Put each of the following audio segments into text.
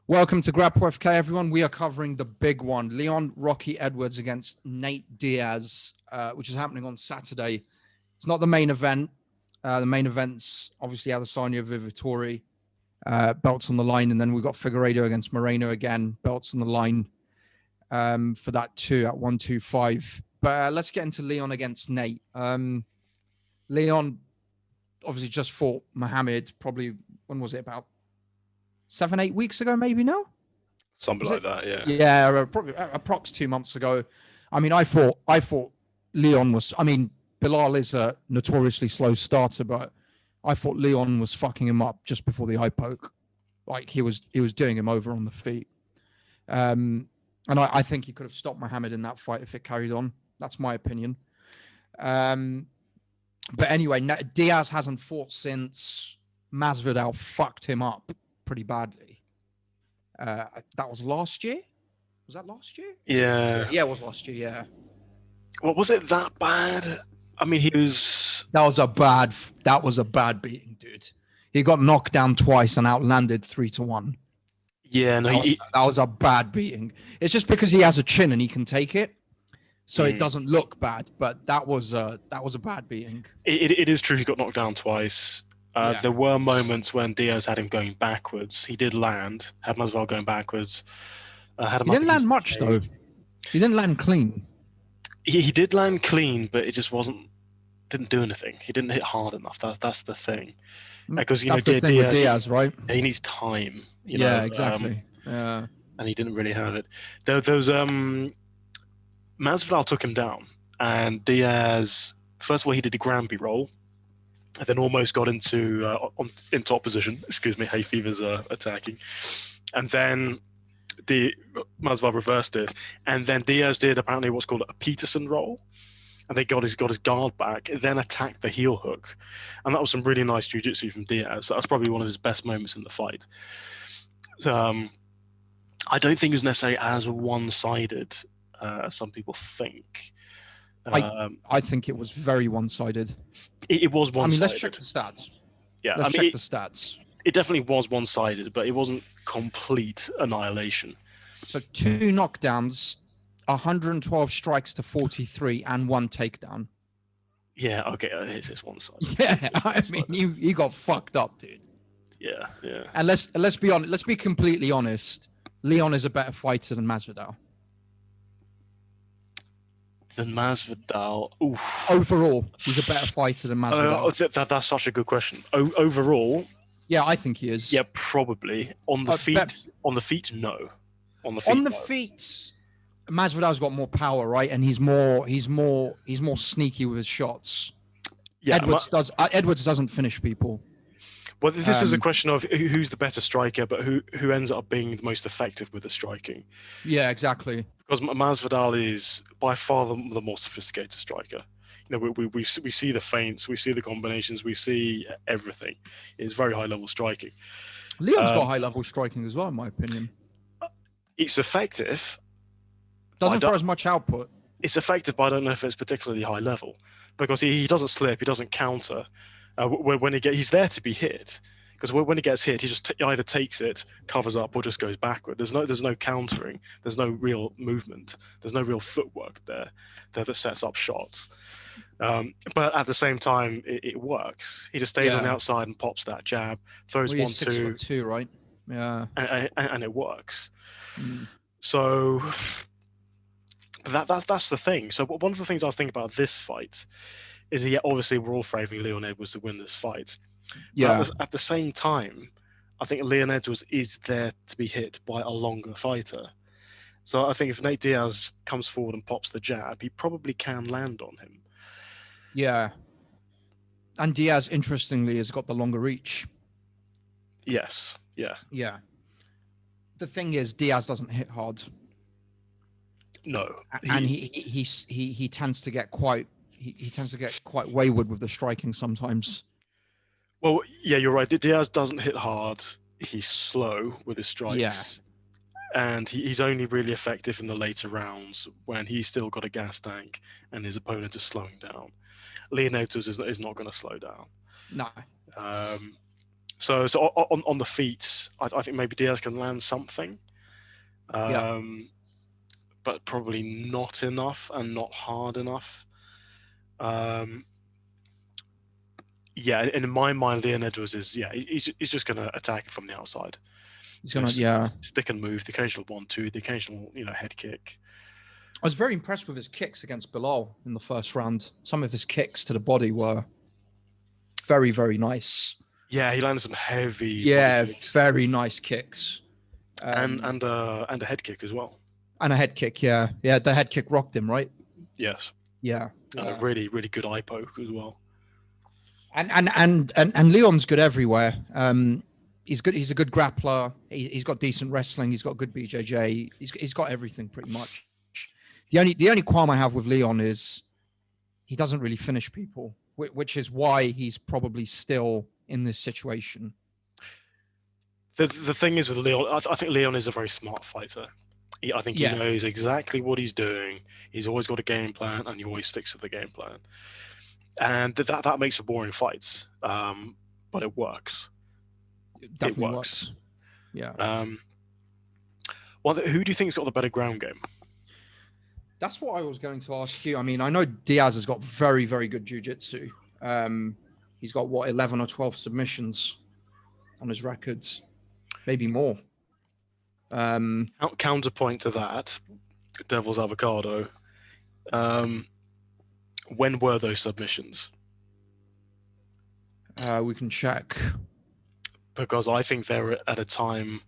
Welcome to Grapple FK, everyone. We are covering the big one, Leon Rocky Edwards against Nate Diaz, which is happening on Saturday. It's not the main event. The main event's obviously Adesanya Vivitori, belts on the line, and then we've got Figueiredo against Moreno again, belts on the line for that too at 125. But let's get into Leon against Nate. Leon obviously just fought Muhammad, probably, when was it, about 7-8 weeks ago, maybe now? Something like that, yeah. Yeah, probably approx 2 months ago. I mean, I thought Leon was. I mean, Bilal is a notoriously slow starter, but I thought Leon was fucking him up just before the eye poke. Like he was doing him over on the feet. And I think he could have stopped Muhammad in that fight if it carried on. That's my opinion. But anyway, Diaz hasn't fought since Masvidal fucked him up pretty badly. That was last year? Was that last year? Yeah. Yeah, it was last year, yeah. Well, was it that bad? I mean, he was... That was a bad beating, dude. He got knocked down twice and outlanded 3-1. Yeah, no, that was a bad beating. It's just because he has a chin and he can take it, so it doesn't look bad. But that was a bad beating. It is true he got knocked down twice. There were moments when Diaz had him going backwards. He did land, had Masvidal going backwards. He didn't land much, though. He didn't land clean. He did land clean, but it just didn't do anything. He didn't hit hard enough. That's the thing. Because that's the thing with Diaz, right? He needs time. Exactly. Yeah. And he didn't really have it. Masvidal took him down, and Diaz, first of all, he did a Granby roll, and then almost got into opposition. Excuse me, hay fever's attacking, and then Masvidal reversed it, and then Diaz did apparently what's called a Peterson roll, and they got his guard back, then attacked the heel hook, and that was some really nice jiu-jitsu from Diaz. That's probably one of his best moments in the fight. I don't think it was necessarily as one-sided as some people think. I think it was very one-sided. It was one-sided. I mean, let's check the stats. Yeah, let's check the stats. It definitely was one-sided, but it wasn't complete annihilation. So 2 knockdowns, 112 strikes to 43, and 1 takedown. Yeah, okay, it's one-sided. Yeah, I mean, you got fucked up, dude. Yeah. And let's be honest. Let's be completely honest. Leon is a better fighter than Masvidal. Oof. Overall, he's a better fighter than Masvidal. That's such a good question. Overall, yeah, I think he is. Yeah, probably. On the feet, no. On the feet, Masvidal's got more power, right? And he's more sneaky with his shots. Yeah, Edwards doesn't finish people. Well, this is a question of who's the better striker, but who ends up being the most effective with the striking. Yeah, exactly. Because Masvidal is by far the more sophisticated striker. You know, we see the feints, we see the combinations, we see everything. It's very high level striking. Leon's got high level striking as well, in my opinion. It's effective. Doesn't throw as much output. It's effective, but I don't know if it's particularly high level because he doesn't slip, he doesn't counter. When he's there to be hit, because when he gets hit, he just either takes it, covers up, or just goes backward. There's no countering. There's no real movement. There's no real footwork there that sets up shots. But at the same time, it works. He just stays on the outside and pops that jab, throws 1-2. 6'2", right? Yeah, and it works. So that's the thing. So one of the things I was thinking about this fight is obviously we're all favoring Leon Edwards to win this fight. Yeah. But at the same time, I think Leon Edwards is there to be hit by a longer fighter. So I think if Nate Diaz comes forward and pops the jab, he probably can land on him. Yeah. And Diaz, interestingly, has got the longer reach. Yes. Yeah. Yeah. The thing is, Diaz doesn't hit hard. No. And he tends to get quite wayward with the striking sometimes. Well, yeah, you're right. Diaz doesn't hit hard. He's slow with his strikes. Yeah. And he's only really effective in the later rounds when he's still got a gas tank and his opponent is slowing down. Leon Edwards is not going to slow down. No. So on the feet, I think maybe Diaz can land something, Yeah, but probably not enough and not hard enough. Yeah, and in my mind, Leon Edwards is he's just going to attack from the outside. he's gonna. Yeah, Stick and move, the occasional 1-2, the occasional head kick. I was very impressed with his kicks against Bilal in the first round. Some of his kicks to the body were very, very nice. Yeah, he landed some heavy Yeah, body kicks. very nice kicks. And a head kick as well. And a head kick, yeah. The head kick rocked him, right? Yes. Yeah. And a really, really good eye poke as well. And Leon's good everywhere. He's good. He's a good grappler. He's got decent wrestling. He's got good BJJ. He's got everything pretty much. The only qualm I have with Leon is he doesn't really finish people, which is why he's probably still in this situation. The thing is with Leon, I think Leon is a very smart fighter. I think he knows exactly what he's doing. He's always got a game plan, and he always sticks to the game plan. And that makes for boring fights, but it works. It definitely works. Yeah. Well, who do you think's got the better ground game? That's what I was going to ask you. I mean, I know Diaz has got very, very good jiu-jitsu. He's got, 11 or 12 submissions on his records, maybe more. Counterpoint to that, Devil's Avocado. When were those submissions? We can check. Because I think they're at a time,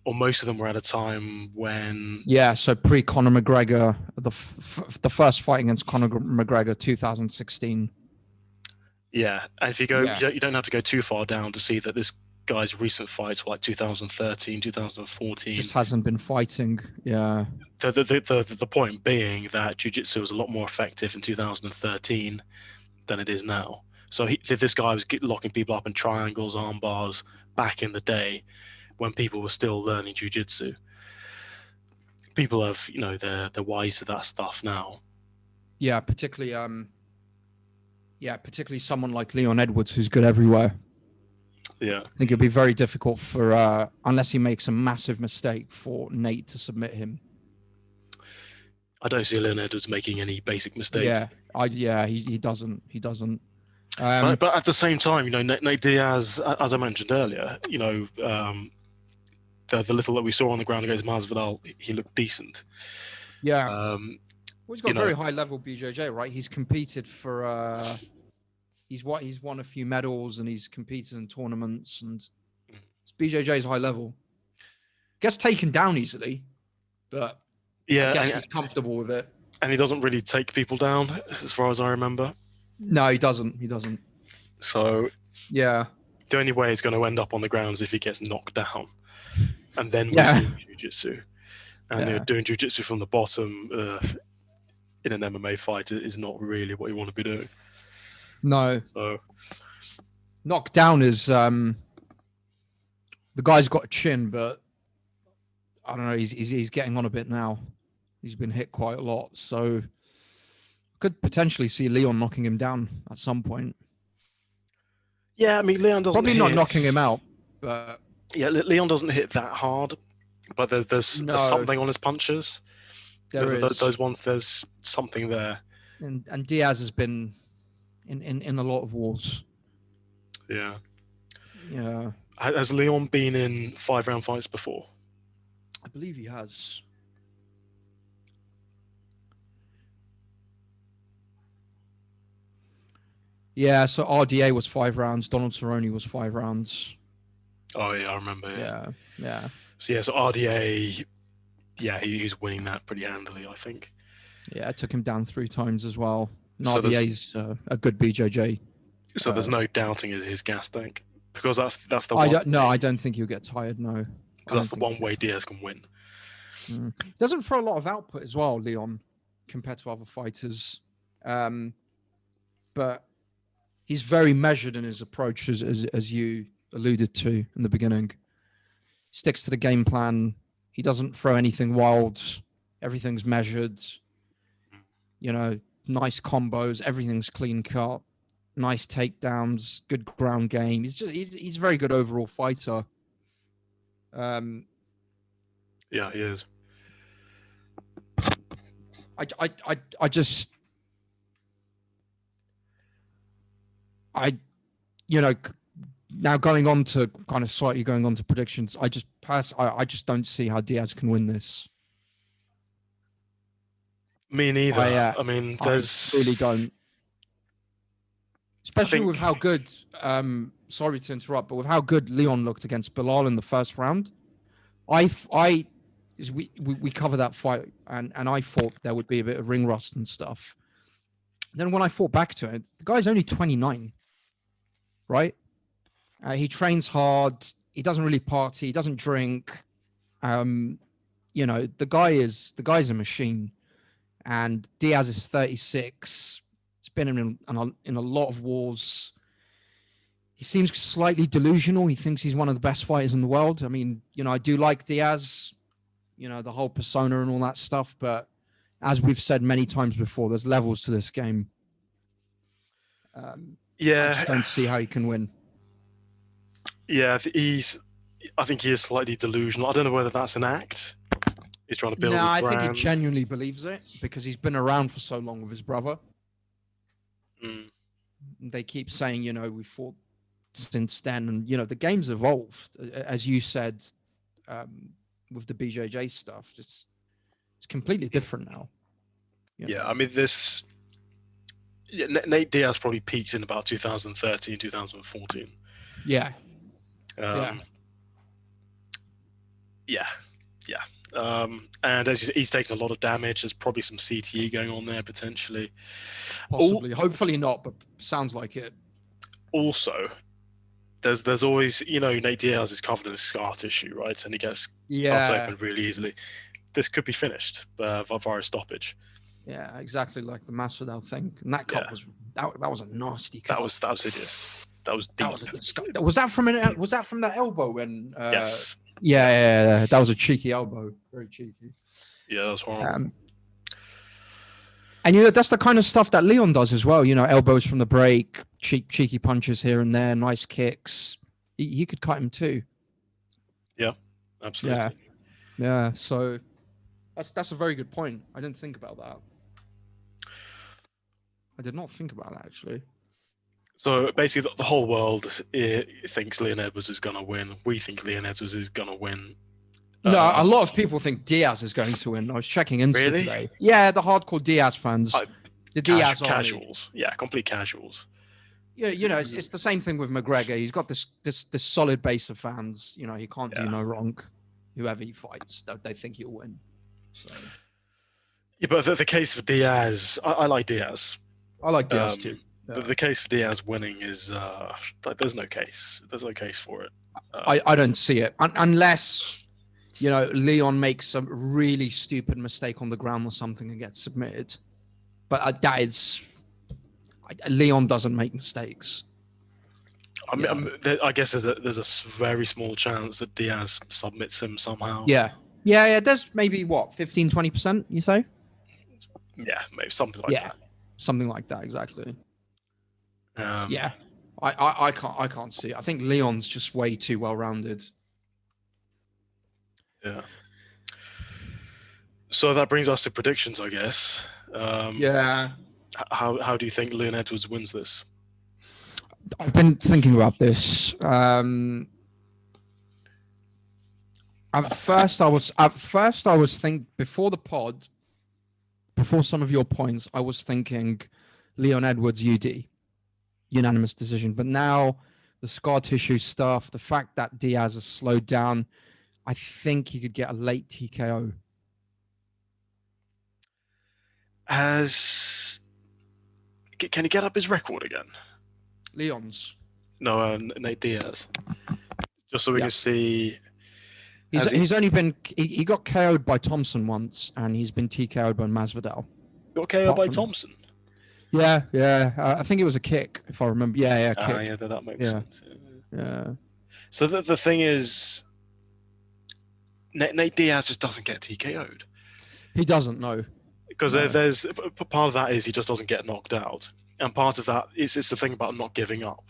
or most of them were at a time when... Yeah, so pre-Conor McGregor, the first fight against Conor McGregor, 2016. Yeah, and if you go, you don't have to go too far down to see that this guy's recent fights were like 2013, 2014. Just hasn't been fighting, yeah. The point being that jiu-jitsu was a lot more effective in 2013 than it is now. So this guy was locking people up in triangles, arm bars back in the day when people were still learning jiu-jitsu. People have, they're wise to that stuff now. Yeah, particularly someone like Leon Edwards, who's good everywhere. Yeah, I think it'd be very difficult for, unless he makes a massive mistake, for Nate to submit him. I don't see Leon Edwards making any basic mistakes. He doesn't. But at the same time, Nate Diaz, as I mentioned earlier, the little that we saw on the ground against Masvidal, he looked decent. Yeah. Well, he's got very high level BJJ, right? He's competed for. He's won a few medals and he's competed in tournaments, and BJJ is high level. Gets taken down easily, but I guess he's comfortable with it. And he doesn't really take people down, as far as I remember. No, he doesn't. So yeah, the only way he's going to end up on the ground is if he gets knocked down, and then we're seeing jiu-jitsu. And doing jiu-jitsu from the bottom in an MMA fight is not really what you want to be doing. No. So knockdown is the guy's got a chin, but I don't know. He's getting on a bit now. He's been hit quite a lot, so could potentially see Leon knocking him down at some point. Yeah, I mean, Leon doesn't probably not knocking him out, but yeah, Leon doesn't hit that hard, but there's something on his punches. Those ones, there's something there. And Diaz has been in a lot of wars. Yeah. Yeah. Has Leon been in 5-round fights before? I believe he has. Yeah, so RDA was 5 rounds. Donald Cerrone was 5 rounds. Oh, yeah, I remember. Yeah. So RDA, he was winning that pretty handily, I think. Yeah, it took him down 3 times as well. And RDA's a good BJJ. So there's no doubting his gas tank, because that's the one. I don't think he'll get tired. No, because that's the one way Diaz can win. Doesn't throw a lot of output as well, Leon, compared to other fighters. But he's very measured in his approach, as you alluded to in the beginning. Sticks to the game plan. He doesn't throw anything wild. Everything's measured. Nice combos. Everything's clean cut. nice takedowns, good ground game. He's a very good overall fighter. Yeah, he is. I just now going on to predictions. I just don't see how Diaz can win this. Me neither. I I really don't. Especially with how good, sorry to interrupt, but with how good Leon looked against Bilal in the first round. We cover that fight, and I thought there would be a bit of ring rust and stuff. Then when I thought back to it, the guy's only 29, right? He trains hard. He doesn't really party. He doesn't drink. The guy's a machine. And Diaz is 36. He's been in a lot of wars. He seems slightly delusional. He thinks he's one of the best fighters in the world. I mean, I do like Diaz, the whole persona and all that stuff. But as we've said many times before, there's levels to this game. I just don't see how he can win. Yeah, I think he is slightly delusional. I don't know whether that's an act. He's trying to build his brand. I think he genuinely believes it because he's been around for so long with his brother. They keep saying, we fought since then. And, the game's evolved, as you said, with the BJJ stuff. It's completely different now. I mean, Nate Diaz probably peaked in about 2013, 2014. Yeah. And he's taken a lot of damage. There's probably some CTE going on there potentially. Possibly, hopefully not, but sounds like it. Also, there's always Nate Diaz is covered in scar tissue, right? And he gets cut open really easily. This could be finished via a stoppage. Yeah, exactly like the Masvidal thing. And that cut was that was a nasty cut. That was hideous. That was deep. Was that from that elbow when? Yes. Yeah, that was a cheeky elbow. Very cheeky. Yeah, that was horrible. And that's the kind of stuff that Leon does as well. Elbows from the break, cheeky punches here and there, nice kicks. He could cut him too. Yeah, absolutely. Yeah. So that's a very good point. I didn't think about that. I did not think about that actually. So basically, the whole world thinks Leon Edwards is going to win. We think Leon Edwards is going to win. No, a lot of people think Diaz is going to win. I was checking Insta today. Yeah, the hardcore Diaz fans. The Diaz casuals. Yeah, complete casuals. Yeah, it's the same thing with McGregor. He's got this solid base of fans. He can't do no wrong. Whoever he fights, they think he'll win. So. Yeah, but the case for Diaz, I like Diaz. I like Diaz too. Yeah. The case for Diaz winning is there's no case. There's no case for it. I don't see it unless Leon makes a really stupid mistake on the ground or something and gets submitted. But that is Leon doesn't make mistakes. I guess there's a very small chance that Diaz submits him somehow. Yeah. There's maybe 15-20%. You say? Yeah, maybe something like that. Something like that, exactly. I can't see it. I think Leon's just way too well-rounded. Yeah. So that brings us to predictions, I guess. How do you think Leon Edwards wins this? I've been thinking about this. At first, I was thinking before the pod, before some of your points, I was thinking Leon Edwards UD, unanimous decision. But now the scar tissue stuff, the fact that Diaz has slowed down, I think he could get a late TKO. Can he get up his record again? Leon's? No, Nate Diaz. Just so we can see. He's only been. He got KO'd by Thompson once, and he's been TKO'd by Masvidal. Got KO'd by Thompson? Yeah. I think it was a kick, if I remember. Yeah, kick. Yeah, that makes sense. Yeah. So the thing is, Nate Diaz just doesn't get TKO'd. He doesn't know. Because there's part of that is he just doesn't get knocked out. And part of that is it's the thing about not giving up.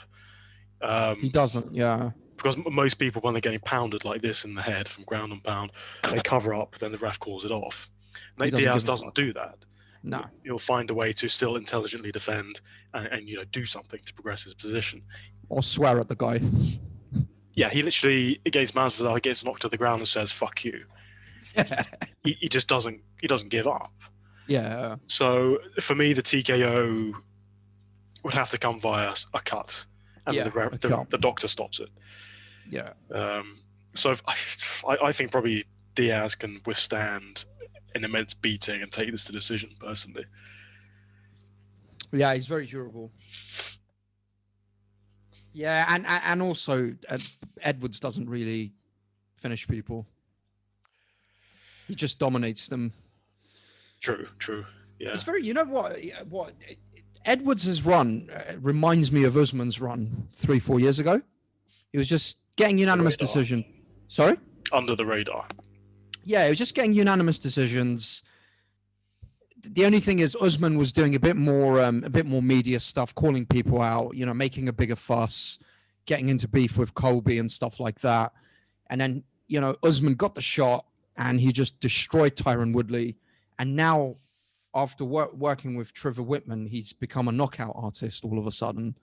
He doesn't. Yeah. Because most people, when they're getting pounded like this in the head from ground and pound, they cover up, then the ref calls it off. Nate Diaz doesn't do that. No. He'll find a way to still intelligently defend and do something to progress his position. Or swear at the guy. Yeah, he literally, against Masvidal, he gets knocked to the ground and says, fuck you. He just doesn't give up. Yeah. So for me, the TKO would have to come via a cut. And the doctor stops it. Yeah. So I think probably Diaz can withstand an immense beating and take this to decision, personally. Yeah, he's very durable. Yeah, and also Edwards doesn't really finish people. He just dominates them. True. Yeah. It's very, you know what Edwards' run reminds me of Usman's run 3-4 years ago. He was just getting unanimous decision. Sorry? Under the radar. Yeah, it was just getting unanimous decisions. The only thing is Usman was doing a bit more media stuff, calling people out, making a bigger fuss, getting into beef with Colby and stuff like that. And then, Usman got the shot and he just destroyed Tyron Woodley. And now, after working with Trevor Whitman, he's become a knockout artist all of a sudden.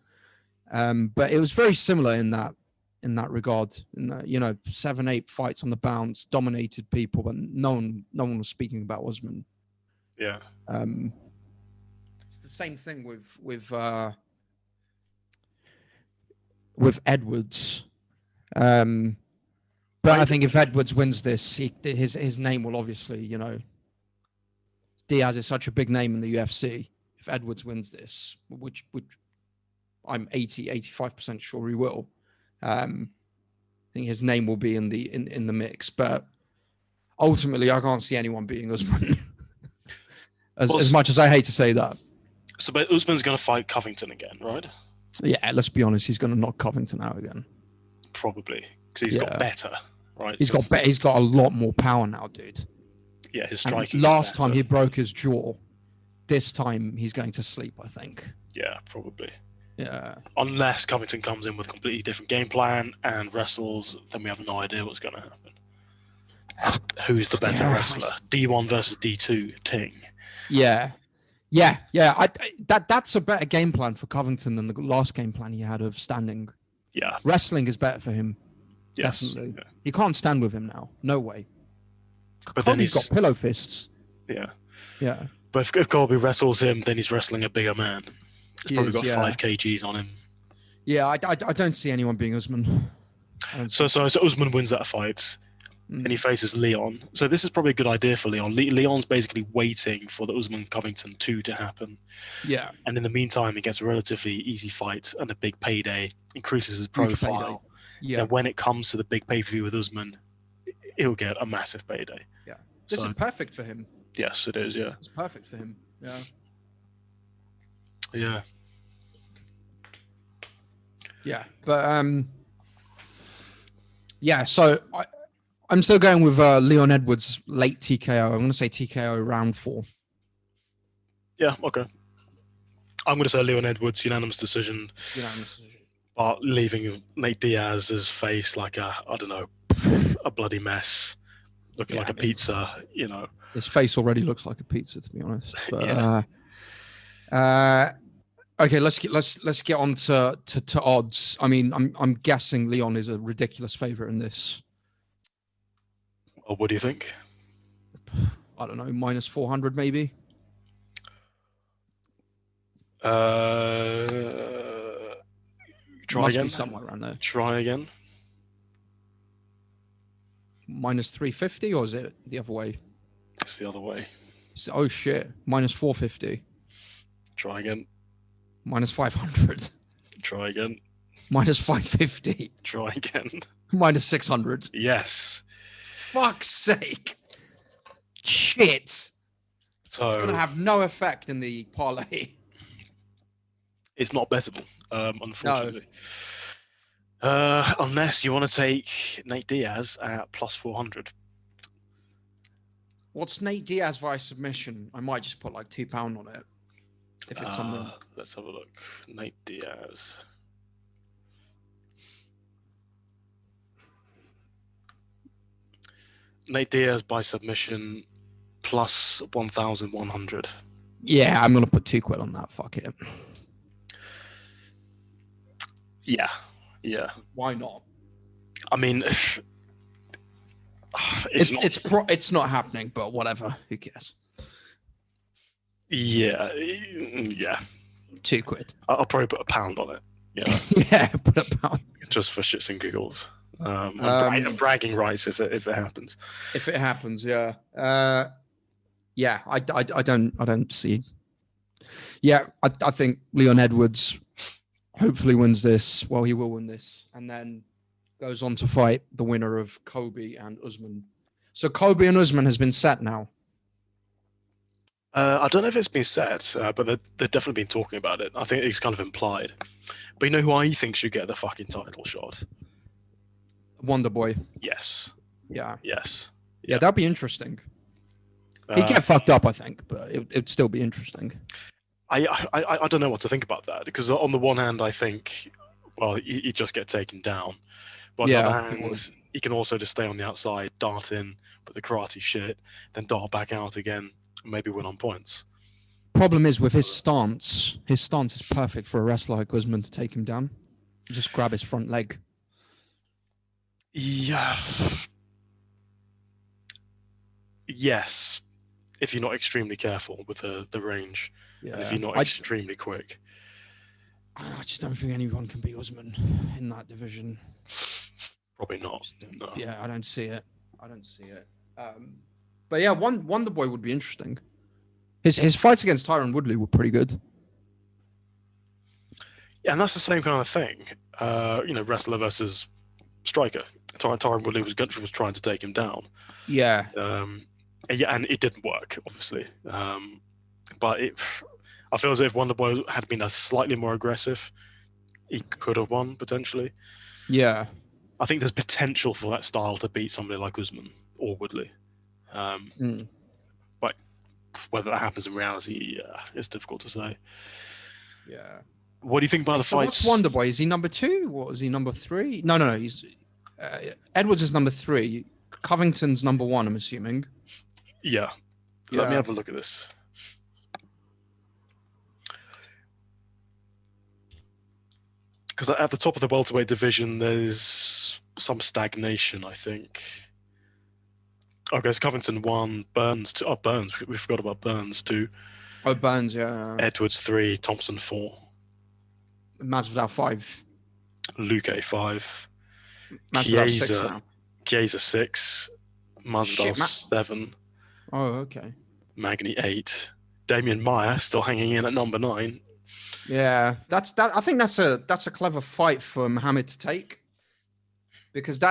But it was very similar in that regard. 7-8 fights on the bounce, dominated people, but no one was speaking about Usman. Yeah. It's the same thing with Edwards. But I think if Edwards wins this, his name will obviously, Diaz is such a big name in the UFC. If Edwards wins this, which I'm 85% sure he will, I think his name will be in the mix. But ultimately, I can't see anyone beating Usman. as much as I hate to say that. So, but Usman's going to fight Covington again, right? Yeah, let's be honest. He's going to knock Covington out again. Probably, because he's got better, right? He's got a lot more power now, dude. Yeah, his striking. Last time he broke his jaw. This time he's going to sleep, I think. Yeah, probably. Yeah. Unless Covington comes in with a completely different game plan and wrestles, then we have no idea what's going to happen. Who's the better wrestler? D1 versus D2, Ting. Yeah. That's a better game plan for Covington than the last game plan he had of standing. Yeah. Wrestling is better for him. Yes. Definitely. Yeah. You can't stand with him now. No way. But Colby's got pillow fists. Yeah. Yeah. But if Colby wrestles him, then he's wrestling a bigger man. He's probably got 5 kgs on him. Yeah, I don't see anyone being Usman. So Usman wins that fight, and he faces Leon. So this is probably a good idea for Leon. Leon's basically waiting for the Usman-Covington 2 to happen. Yeah. And in the meantime, he gets a relatively easy fight and a big payday, increases his profile. Yeah. And when it comes to the big pay-per-view with Usman, he'll get a massive payday. Yeah. This is perfect for him. Yes, it is, yeah. It's perfect for him. Yeah. Yeah. Yeah. But so I'm still going with Leon Edwards late TKO. I'm going to say TKO round 4. Yeah, okay. I'm going to say Leon Edwards, unanimous decision. But leaving Nate Diaz's face like a bloody mess, looking like a pizza, His face already looks like a pizza, to be honest. But, okay, let's get on to odds. I mean, I'm guessing Leon is a ridiculous favorite in this. Well, what do you think? I don't know, minus 400 maybe. Try Must again. Be somewhere around there. Try again. Minus 350, or is it the other way? It's the other way. Oh shit! Minus 450. Try again. Minus 500. Try again. Minus 550. Try again. Minus 600. Yes. Fuck's sake. Shit. So it's going to have no effect in the parlay. It's not bettable, unfortunately. No. Unless you want to take Nate Diaz at plus 400. What's Nate Diaz via submission? I might just put like £2 on it. If it's something. Let's have a look. Nate Diaz. Nate Diaz by submission plus 1,100. Yeah, I'm gonna put £2 on that. Fuck it. Yeah. Why not? I mean, it's not happening, but whatever. Who cares? Yeah. £2. I'll probably put £1 on it. Yeah. Yeah, put £1. Just for shits and giggles. And bragging rights if it happens. If it happens, yeah. Yeah, I don't see. Yeah, I think Leon Edwards hopefully wins this. Well, he will win this, and then goes on to fight the winner of Kobe and Usman. So Kobe and Usman has been set now. I don't know if it's been said, but they've definitely been talking about it. I think it's kind of implied. But you know who I think should get the fucking title shot? Wonder Boy. Yes. Yeah. Yes. Yeah, that'd be interesting. He'd get fucked up, I think, but it'd still be interesting. I don't know what to think about that, because on the one hand, I think, well, he'd just get taken down. But on the other hand, he can also just stay on the outside, dart in, put the karate shit, then dart back out again, and maybe win on points. Problem is with his stance is perfect for a wrestler like Usman to take him down. Just grab his front leg. Yeah. Yes. If you're not extremely careful with the range. Yeah. And if you're not extremely quick. I just don't think anyone can beat Usman in that division. Probably not. No. Yeah, I don't see it. But yeah, Wonder Boy would be interesting. His fights against Tyron Woodley were pretty good. Yeah, and that's the same kind of thing. Wrestler versus striker. Tyron Woodley was trying to take him down. Yeah. And it didn't work, obviously. But I feel as if Wonder Boy had been a slightly more aggressive, he could have won potentially. Yeah. I think there's potential for that style to beat somebody like Usman or Woodley. But whether that happens in reality, it's difficult to say. Yeah. What do you think about the fights? What's Wonder Boy? Is he number 2? What is he, number 3? No. He's Edwards is number 3. Covington's number 1, I'm assuming. Yeah. Let me have a look at this. Because at the top of the welterweight division, there's some stagnation, I think. Okay, so Covington 1, Burns 2. Oh, Burns. We forgot about Burns 2. Oh, Burns, yeah. Edwards 3, Thompson 4. Masvidal 5. Luque 5. Masvidal 6 now. Chiesa 6. Masvidal 7. Oh, okay. Magny 8. Damian Maia still hanging in at number 9. Yeah, I think that's a clever fight for Muhammad to take, because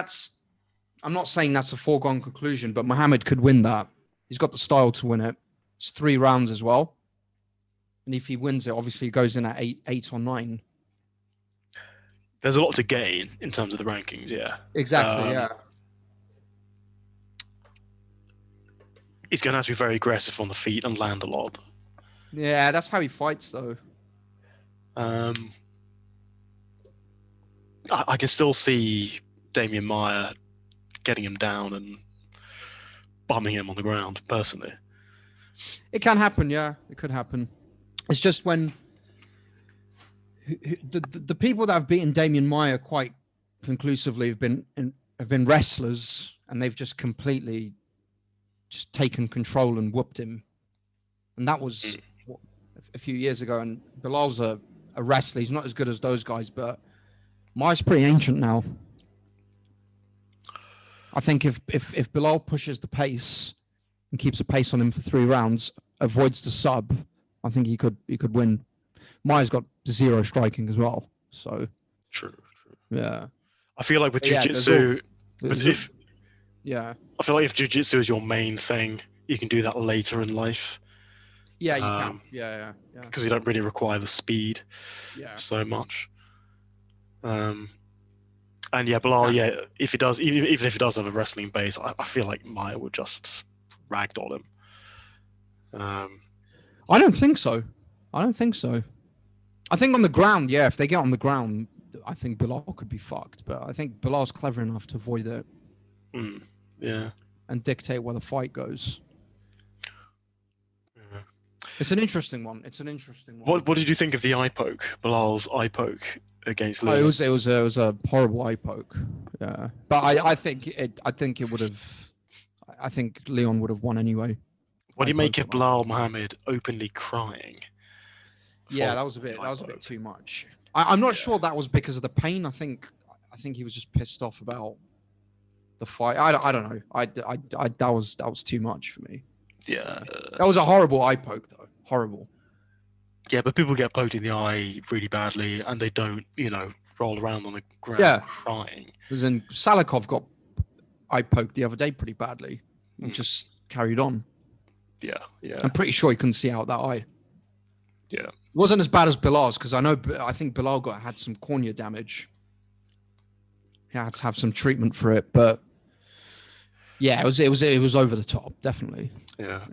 I'm not saying that's a foregone conclusion, but Muhammad could win that. He's got the style to win it. It's 3 rounds as well, and if he wins it, obviously he goes in at 8 or 9. There's a lot to gain in terms of the rankings, yeah. Exactly, yeah. He's going to have to be very aggressive on the feet and land a lot. Yeah, that's how he fights, though. I can still see Damian Maia getting him down and bumming him on the ground, personally. It can happen, yeah. It could happen. It's just when the people that have beaten Damian Maia quite conclusively have been wrestlers, and they've just completely just taken control and whooped him. And that was a few years ago. And Bilal's a wrestler. He's not as good as those guys, but Maia's pretty ancient now. I think if Bilal pushes the pace and keeps a pace on him for 3 rounds, avoids the sub, I think he could win. Maia's got 0 striking as well, so true. Yeah, I feel like with jiu-jitsu, yeah, I feel like if jiu-jitsu is your main thing, you can do that later in life. Yeah, you can. Yeah. Because you don't really require the speed so much. And yeah, Bilal, if he does, even if he does have a wrestling base, I feel like Maia would just ragdoll him. I don't think so. I don't think so. I think on the ground, yeah, if they get on the ground, I think Bilal could be fucked. But I think Bilal's clever enough to avoid it Yeah. and dictate where the fight goes. Yeah. It's an interesting one. What did you think of the eye poke? Bilal's eye poke against Oh, Leon? it was a horrible eye poke. Yeah, but I think it would have. I think Leon would have won anyway. What do you make poke of Bilal Muhammad openly crying? Yeah, that was a bit too much. I'm not sure that was because of the pain. I think he was just pissed off about the fight. I don't know. That was too much for me. Yeah. That was a horrible eye poke though. Horrible. Yeah, but people get poked in the eye really badly, and they don't, roll around on the ground crying. Because then Salikov got eye poked the other day pretty badly and just carried on. Yeah. I'm pretty sure he couldn't see out that eye. Yeah. It wasn't as bad as Bilal's because I think Bilal had some cornea damage. He had to have some treatment for it, but yeah, it was over the top, definitely. Yeah.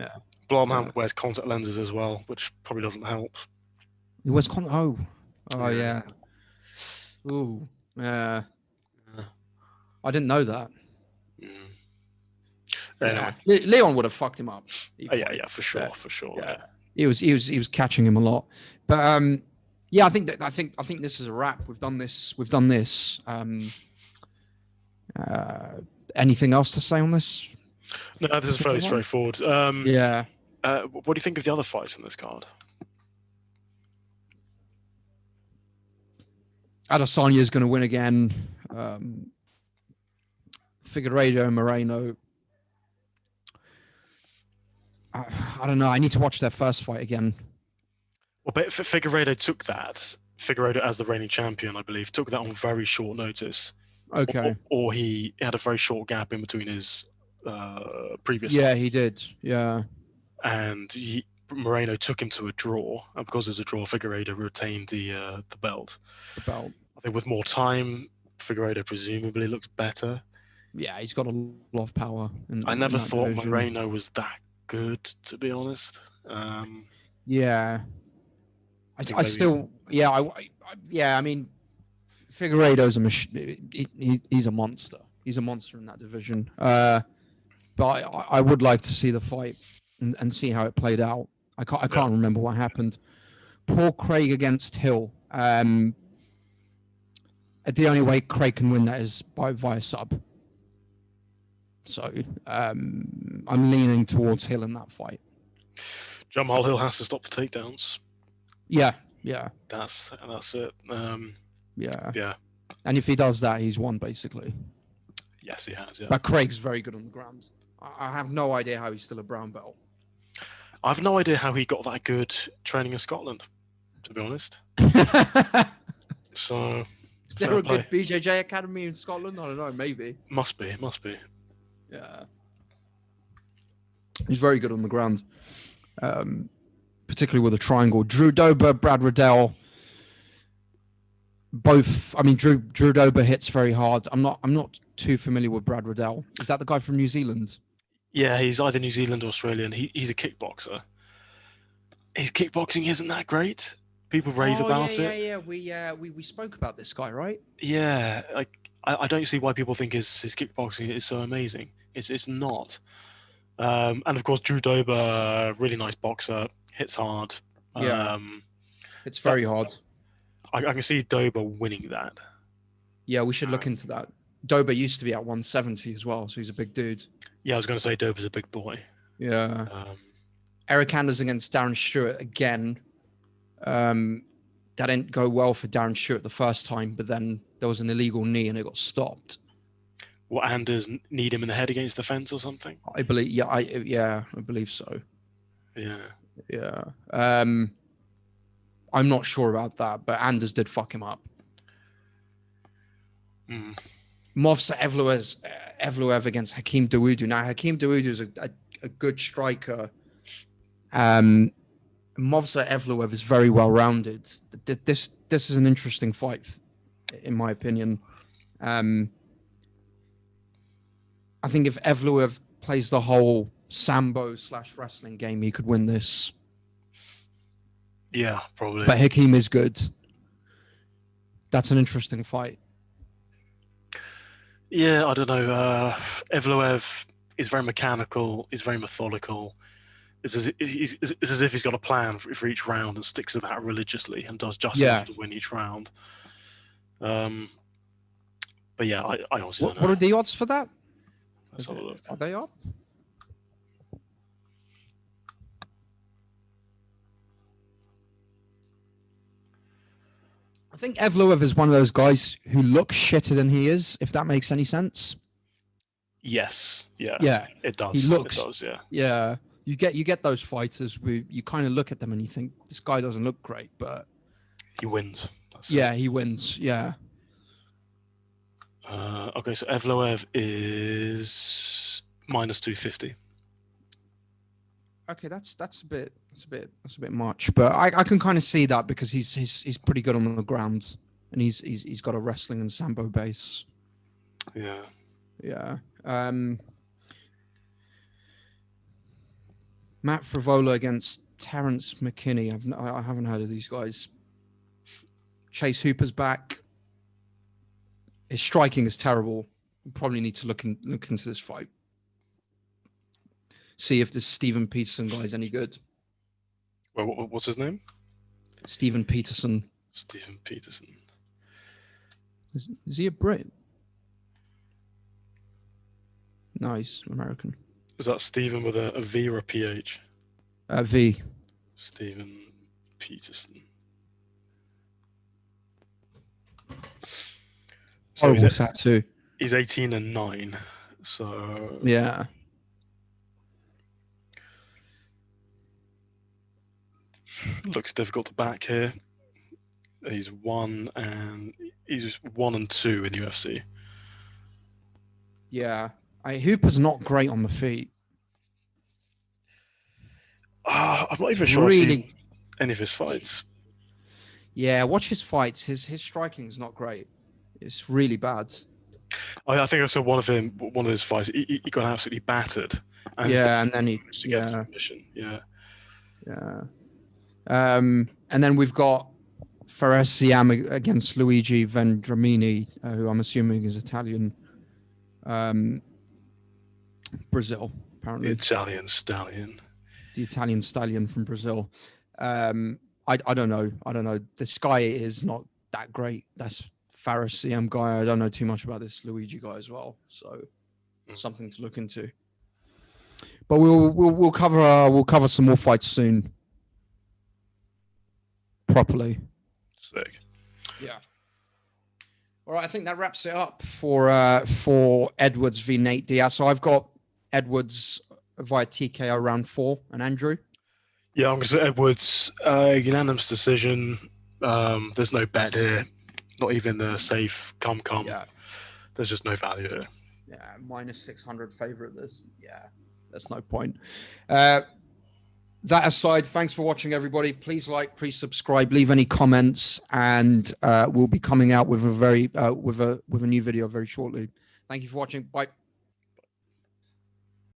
Bilal Muhammad wears contact lenses as well, which probably doesn't help. He wears Oh yeah. Ooh. Yeah. I didn't know that. Anyway. Leon would have fucked him up. Yeah, for sure. Yeah. He was catching him a lot. But yeah, I think this is a wrap. We've done this. Anything else to say on this? No, this is fairly straightforward. Yeah. What do you think of the other fights in this card? Adesanya is going to win again. Figueiredo and Moreno. I don't know. I need to watch their first fight again. Well, but Figueiredo took that. Figueiredo, as the reigning champion, I believe, took that on very short notice. Okay. Or he had a very short gap in between his previous. Yeah, he did. Yeah. And Moreno took him to a draw, and because it was a draw, Figueiredo retained the belt. The belt. I think with more time, Figueiredo presumably looks better. Yeah, he's got a lot of power. I never thought Moreno was that good, to be honest. Yeah. I still, yeah, I mean, Figueiredo's a machine. He's a monster. He's a monster in that division. But I would like to see the fight and see how it played out. I can't remember what happened. Poor Craig against Hill. The only way Craig can win that is via sub. So I'm leaning towards Hill in that fight. Jamal Hill has to stop the takedowns. Yeah. That's it. Yeah. And if he does that, he's won basically. Yes, he has. Yeah. But Craig's very good on the ground. I have no idea how he's still a brown belt. I have no idea how he got that good training in Scotland, to be honest. So, is there a good BJJ academy in Scotland? I don't know. Maybe. Must be. Yeah. He's very good on the ground, particularly with a triangle. Drew Dober, Brad Riddell. Both. I mean, Drew Dober hits very hard. I'm not too familiar with Brad Riddell. Is that the guy from New Zealand? Yeah, he's either New Zealand or Australian. He's a kickboxer. His kickboxing isn't that great. People rave about it. Yeah. We spoke about this guy, right? Yeah, like I don't see why people think his kickboxing is so amazing. It's not. And of course, Drew Dober, really nice boxer, hits hard. Yeah, it's very hard. I can see Dober winning that. Yeah, we should look into that. Dober used to be at 170 as well, so he's a big dude. Yeah, I was going to say Dober's a big boy. Yeah. Eric Anders against Darren Stewart again. That didn't go well for Darren Stewart the first time, but then there was an illegal knee and it got stopped. What, Anders kneed him in the head against the fence or something? I believe, yeah, I believe so. Yeah. I'm not sure about that, but Anders did fuck him up. Movsa Evloev against Hakeem Dawodu. Now, Hakeem Dawodu is a good striker. Movsa Evloev is very well-rounded. This is an interesting fight, in my opinion. I think if Evloev plays the whole Sambo/wrestling game, he could win this. Yeah, probably. But Hakeem is good. That's an interesting fight. Yeah, I don't know. Evloev is very mechanical. He's very methodical. It's as if he's got a plan for each round and sticks to that religiously and does justice to win each round. But yeah, I honestly don't know. What are the odds for that? Let's have a look. Are they up? I think Evloev is one of those guys who looks shitter than he is, if that makes any sense. Yes. Yeah. Yeah. It does. He looks. It does. Yeah. Yeah. You get those fighters where you kind of look at them and you think this guy doesn't look great, but he wins. He wins. Yeah. Okay, so Evloev is -250. Okay, that's a bit much, but I can kind of see that because he's pretty good on the ground, and he's got a wrestling and sambo base. Yeah. Yeah. Matt Frivola against Terrence McKinney. I haven't heard of these guys. Chase Hooper's back. His striking is terrible. You probably need to look into this fight. See if this Steven Peterson guy is any good. Well, what's his name? Steven Peterson. Steven Peterson. Is he a Brit? No, he's American. Is that Steven with a V or a PH? V. Steven Peterson. So Horrible tattoo. He's 18-9. So yeah. Looks difficult to back here. He's 1 and 2 in UFC. Yeah. Hooper's not great on the feet. I'm not even sure I've seen any of his fights. Yeah, watch his fights. His striking is not great. It's really bad. I think I saw one of his fights. He got absolutely battered. And then he get submission. Yeah. Yeah. And then we've got Fares Siam against Luigi Vendramini, who I'm assuming is Italian. Brazil, apparently. The Italian stallion. The Italian stallion from Brazil. I don't know. This guy is not that great. That's Fares Siam guy. I don't know too much about this Luigi guy as well. So something to look into. But we'll cover some more fights soon. Properly. Sick. Yeah. All right, I think that wraps it up for Edwards v Nate Diaz. So I've got Edwards via TKO round 4, and Andrew. Yeah, I'm going to say Edwards, unanimous decision. There's no bet here, not even the safe come. Yeah. There's just no value here. Yeah, -600 favorite. There's no point. That aside, thanks for watching, everybody. Please like, please subscribe, leave any comments, and we'll be coming out with a new video very shortly. Thank you for watching. Bye.